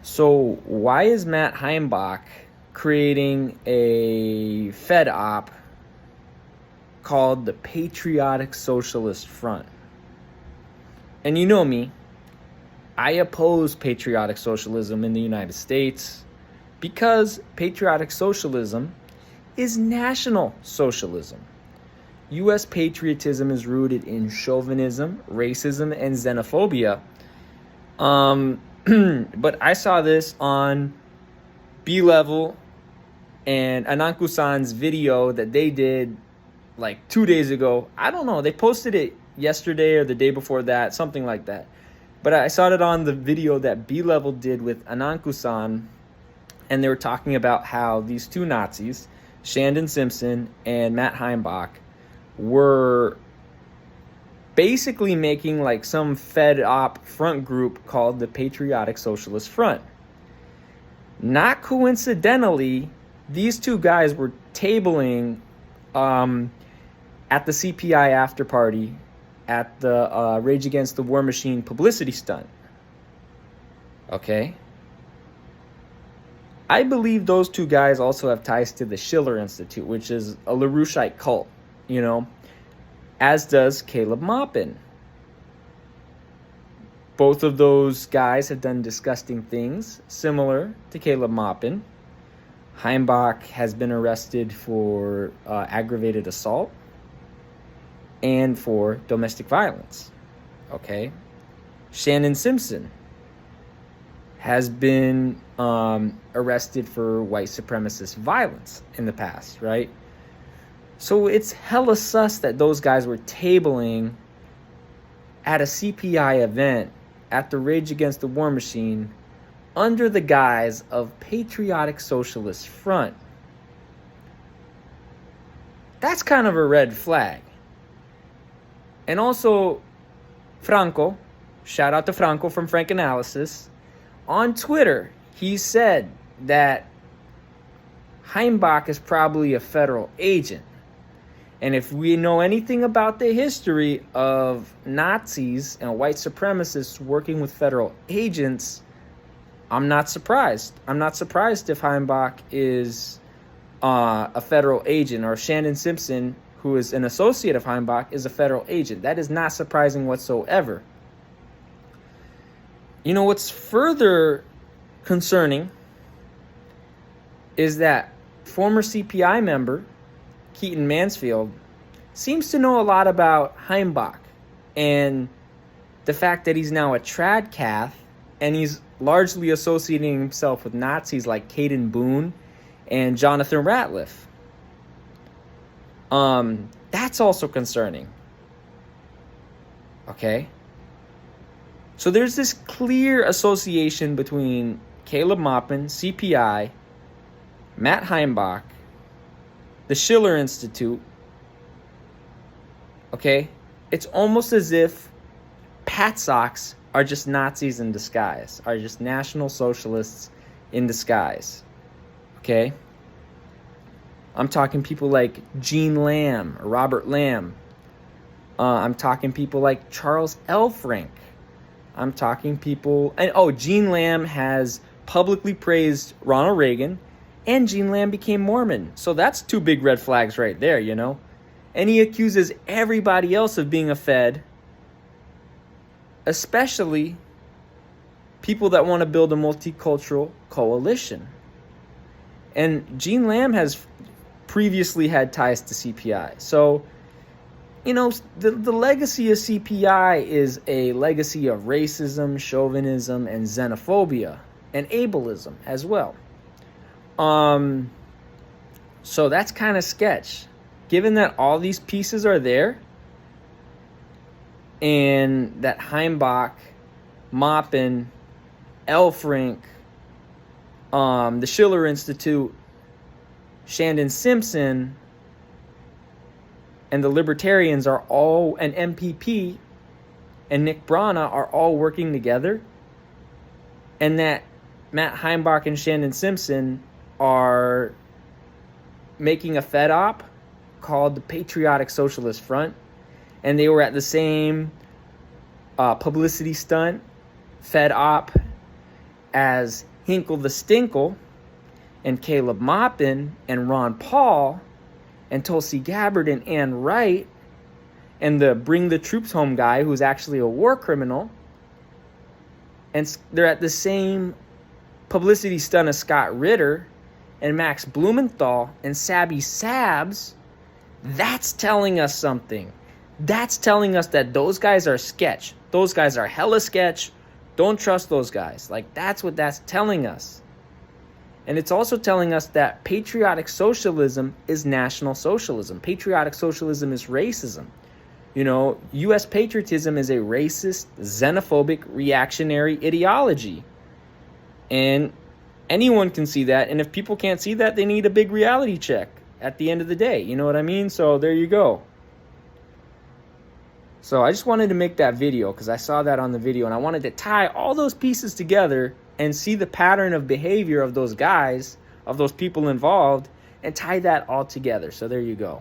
So why is Matt Heimbach creating a Fed op called the Patriotic Socialist Front? And you know me, I oppose patriotic socialism in the United States because patriotic socialism is national socialism. U.S. patriotism is rooted in chauvinism, racism, and xenophobia. But I saw this on B-Level and Ananku-san's video that they did like 2 days ago. I don't know. They posted it yesterday or the day before that, something like that. But I saw it on the video that B-Level did with Ananku-san, and they were talking about how these two Nazis, Shandon Simpson and Matt Heimbach, were basically making like some Fed op front group called the Patriotic Socialist Front. Not coincidentally, these two guys were tabling at the CPI after party at the Rage Against the War Machine publicity stunt. Okay? I believe those two guys also have ties to the Schiller Institute, which is a LaRoucheite cult, you know, as does Caleb Maupin. Both of those guys have done disgusting things similar to Caleb Maupin. Heimbach has been arrested for aggravated assault and for domestic violence. Okay? Shannon Simpson has been arrested for white supremacist violence in the past, right? So it's hella sus that those guys were tabling at a CPI event at the Rage Against the War Machine under the guise of Patriotic Socialist Front. That's kind of a red flag. And also, Franco, shout out to Franco from Frank Analysis, on Twitter, he said that Heimbach is probably a federal agent. And if we know anything about the history of Nazis and white supremacists working with federal agents, I'm not surprised. I'm not surprised if Heimbach is a federal agent, or Shandon Simpson, who is an associate of Heimbach, is a federal agent. That is not surprising whatsoever. You know, what's further concerning is that former CPI member Keaton Mansfield seems to know a lot about Heimbach and the fact that he's now a tradcath, and he's largely associating himself with Nazis like Caden Boone and Jonathan Ratliff. That's also concerning. Okay? So there's this clear association between Caleb Maupin, CPI, Matt Heimbach, the Schiller Institute. Okay? It's almost as if PATSOCs are just Nazis in disguise, are just National Socialists in disguise. Okay? I'm talking people like Gene Lamb, or Robert Lamb. I'm talking people like Charles Elfrink. I'm talking people... And Gene Lamb has publicly praised Ronald Reagan, and Gene Lamb became Mormon. So that's two big red flags right there, you know? And he accuses everybody else of being a Fed, especially people that want to build a multicultural coalition. And Gene Lamb has previously had ties to CPI. So, you know, the legacy of CPI is a legacy of racism, chauvinism, and xenophobia, and ableism as well. So that's kind of sketch. Given that all these pieces are there, and that Heimbach, Maupin, Elfrink, the Schiller Institute, Shandon Simpson, and the Libertarians are all, and MPP and Nick Brana are all working together, and that Matt Heimbach and Shandon Simpson are making a Fed op called the Patriotic Socialist Front, and they were at the same publicity stunt, Fed op, as Hinkle the Stinkle and Caleb Maupin and Ron Paul and Tulsi Gabbard and Ann Wright and the Bring the Troops Home guy who's actually a war criminal, and they're at the same publicity stunt as Scott Ritter and Max Blumenthal and Sabby Sabs, that's telling us something. That's telling us that those guys are sketch. Those guys are hella sketch. Don't trust those guys. Like, that's what that's telling us. And it's also telling us that patriotic socialism is National Socialism. Patriotic socialism is racism. You know, U.S. patriotism is a racist, xenophobic, reactionary ideology. And anyone can see that. And if people can't see that, they need a big reality check at the end of the day. You know what I mean? So there you go. So I just wanted to make that video because I saw that on the video, and I wanted to tie all those pieces together and see the pattern of behavior of those guys, of those people involved, and tie that all together. So there you go.